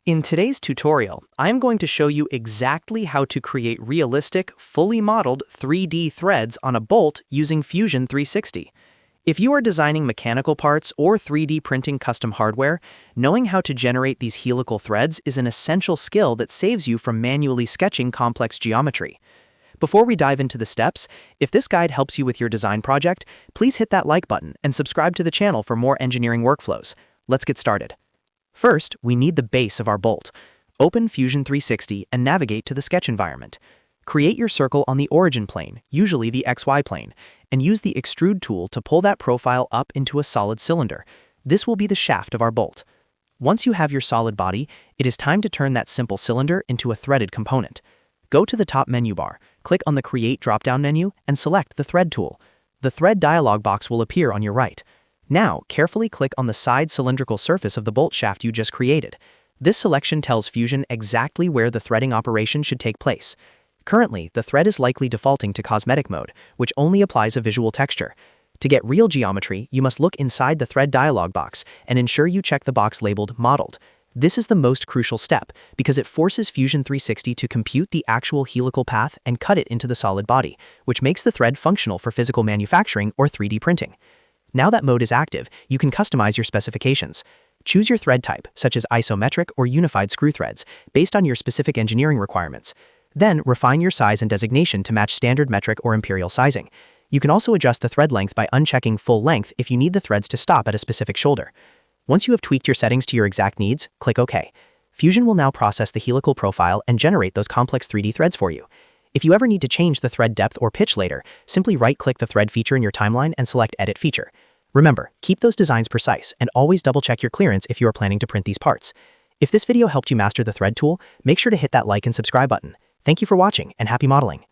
In today's tutorial, I'm going to show you exactly how to create realistic, fully modeled 3D threads on a bolt using Fusion 360. If you are designing mechanical parts or 3D printing custom hardware, knowing how to generate these helical threads is an essential skill that saves you from manually sketching complex geometry. Before we dive into the steps, if this guide helps you with your design project, please hit that like button and subscribe to the channel for more engineering workflows. Let's get started. First, we need the base of our bolt. Open Fusion 360 and navigate to the sketch environment. Create your circle on the origin plane, usually the XY plane, and use the extrude tool to pull that profile up into a solid cylinder. This will be the shaft of our bolt. Once you have your solid body, it is time to turn that simple cylinder into a threaded component. Go to the top menu bar, click on the Create drop-down menu, and select the Thread tool. The Thread dialog box will appear on your right. Now, carefully click on the side cylindrical surface of the bolt shaft you just created. This selection tells Fusion exactly where the threading operation should take place. Currently, the thread is likely defaulting to cosmetic mode, which only applies a visual texture. To get real geometry, you must look inside the Thread dialog box and ensure you check the box labeled Modeled. This is the most crucial step because it forces Fusion 360 to compute the actual helical path and cut it into the solid body, which makes the thread functional for physical manufacturing or 3D printing. Now that mode is active, you can customize your specifications. Choose your thread type, such as isometric or unified screw threads, based on your specific engineering requirements. Then, refine your size and designation to match standard metric or imperial sizing. You can also adjust the thread length by unchecking full length if you need the threads to stop at a specific shoulder. Once you have tweaked your settings to your exact needs, click OK. Fusion will now process the helical profile and generate those complex 3D threads for you. If you ever need to change the thread depth or pitch later, simply right-click the thread feature in your timeline and select Edit Feature. Remember, keep those designs precise and always double-check your clearance if you are planning to print these parts. If this video helped you master the thread tool, make sure to hit that like and subscribe button. Thank you for watching and happy modeling.